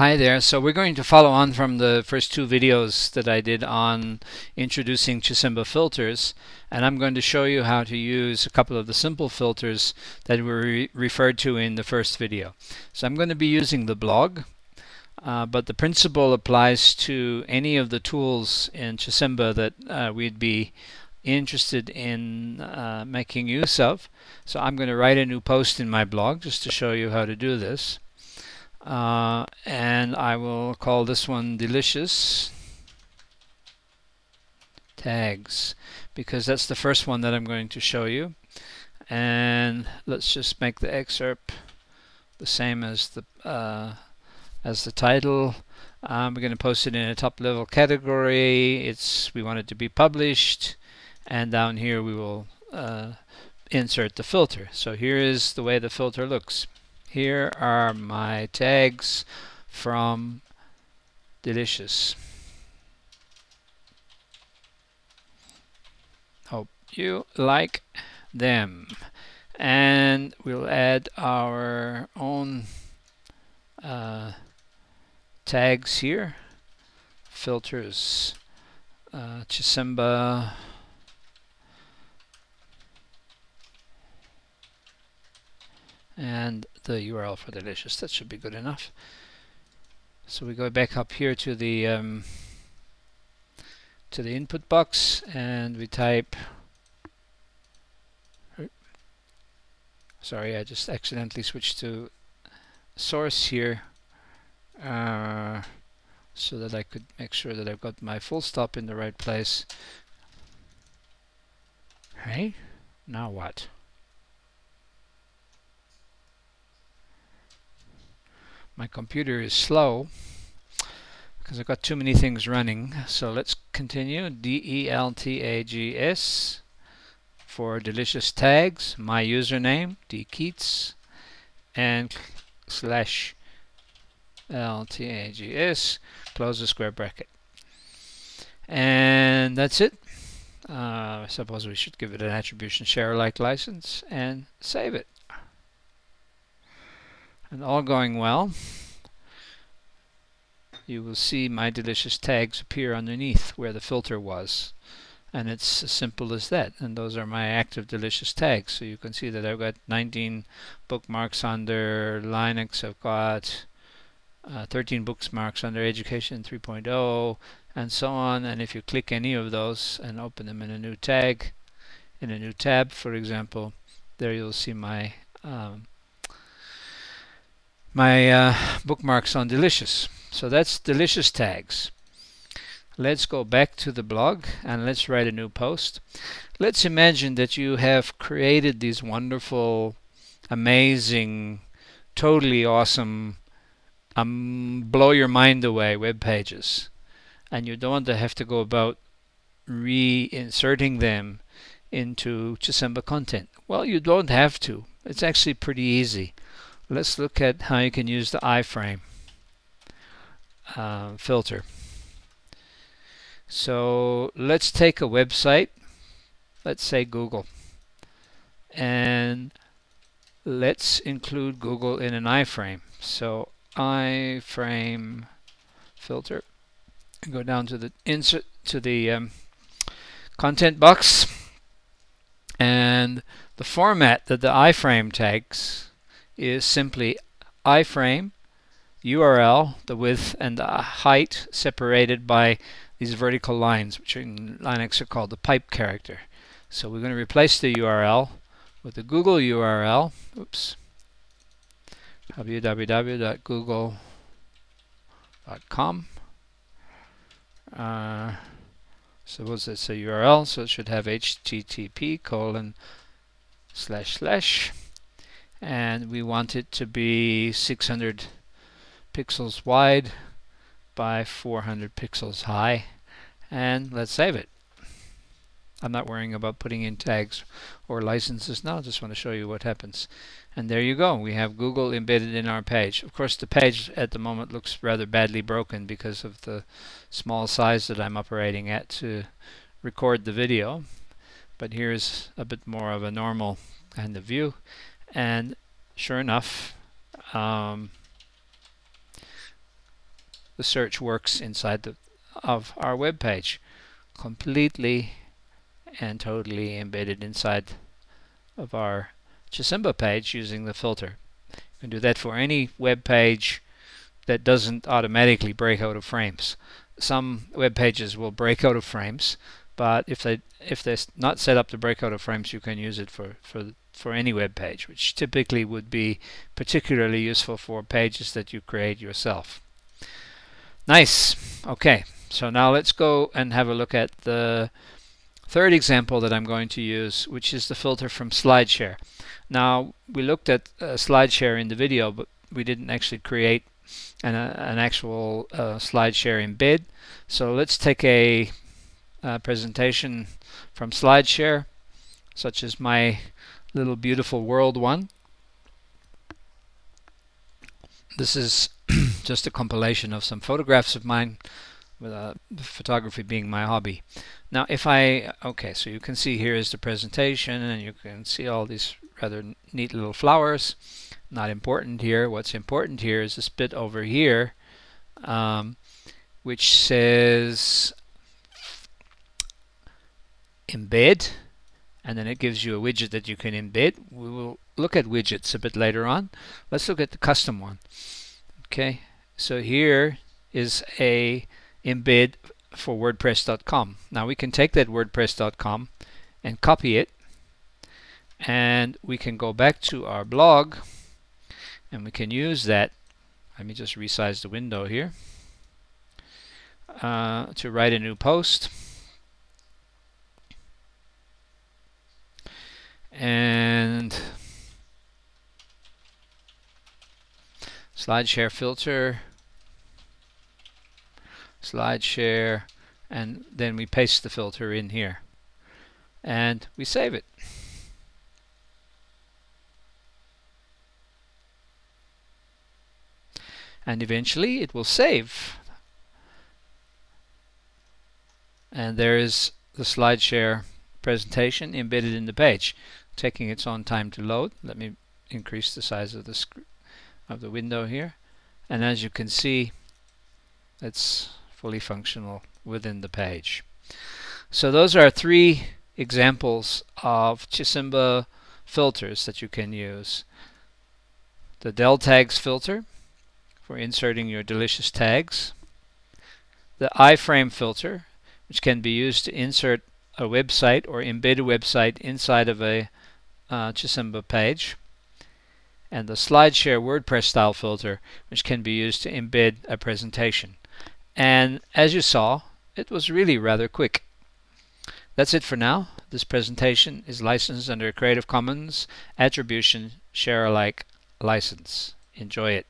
Hi there. So we're going to follow on from the first two videos that I did on introducing Chisimba filters, and I'm going to show you how to use a couple of the simple filters that were referred to in the first video. So I'm going to be using the blog, but the principle applies to any of the tools in Chisimba that we'd be interested in making use of. So I'm going to write a new post in my blog just to show you how to do this. And I will call this one Delicious Tags, because that's the first one that I'm going to show you. And let's just make the excerpt the same as the title. We're going to post it in a top level category. We want it to be published, and down here we will insert the filter. So here is the way the filter looks. Here are my tags from Delicious. Hope you like them. And we'll add our own tags here. Filters, Chisimba, and the URL for Delicious. That should be good enough. So we go back up here to the input box, and we type. Sorry, I just accidentally switched to source here, so that I could make sure that I've got my full stop in the right place. Hey, now what? My computer is slow because I've got too many things running. So let's continue. DELTAGS for Delicious Tags. My username, dkeats, and /LTAGS, close the square bracket. And that's it. I suppose we should give it an attribution share-alike license and save it. And all going well, you will see my Delicious tags appear underneath where the filter was. And it's as simple as that. And those are my active Delicious tags. So you can see that I've got 19 bookmarks under Linux. I've got 13 bookmarks under Education 3.0, and so on. And if you click any of those and open them in a new tag, in a new tab, for example, there you'll see my bookmarks on Delicious. So that's Delicious tags. Let's go back to the blog and let's write a new post. Let's imagine that you have created these wonderful, amazing, totally awesome, blow your mind away web pages, and you don't want to have to go about reinserting them into Chisimba content. Well, you don't have to. It's actually pretty easy. Let's look at how you can use the iframe filter. So let's take a website, let's say Google, and let's include Google in an iframe. So iframe filter, go down to the insert, to the content box, and the format that the iframe takes is simply iframe URL, the width and the height separated by these vertical lines, which in Linux are called the pipe character. So we're going to replace the URL with the Google URL. Oops. www.google.com. Suppose it's a URL, so it should have http:// and we want it to be 600 pixels wide by 400 pixels high, and let's save it. I'm not worrying about putting in tags or licenses now, I just want to show you what happens. And there you go, we have Google embedded in our page. Of course the page at the moment looks rather badly broken because of the small size that I'm operating at to record the video, but here's a bit more of a normal kind of view, and sure enough the search works inside of our web page, completely and totally embedded inside of our Chisimba page using the filter. You can do that for any web page that doesn't automatically break out of frames. Some web pages will break out of frames, but if they're not set up to break out of frames, you can use it for any web page, which typically would be particularly useful for pages that you create yourself. Nice. Okay, so now let's go and have a look at the third example that I'm going to use, which is the filter from SlideShare. Now, we looked at SlideShare in the video, but we didn't actually create an actual SlideShare embed. So let's take a presentation from SlideShare, such as my little beautiful world one. This is just a compilation of some photographs of mine, with photography being my hobby. Now if okay, so you can see here is the presentation, and you can see all these rather neat little flowers. Not important here. What's important here is this bit over here, which says embed, and then it gives you a widget that you can embed. We will look at widgets a bit later on. Let's look at the custom one. Okay, so here is a embed for WordPress.com. Now we can take that WordPress.com and copy it, and we can go back to our blog, and we can use that. Let me just resize the window here to write a new post. And SlideShare filter, SlideShare, and then we paste the filter in here and we save it. And eventually it will save. And there is the SlideShare presentation embedded in the page, taking its own time to load. Let me increase the size of the window here, and as you can see, it's fully functional within the page. So those are 3 examples of Chisimba filters that you can use. The DELTAGS filter for inserting your delicious tags, the iframe filter, which can be used to insert a website or embed a website inside of a Chisimba page, and the SlideShare WordPress style filter, which can be used to embed a presentation. And as you saw, it was really rather quick. That's it for now. This presentation is licensed under a Creative Commons Attribution Share Alike license. Enjoy it.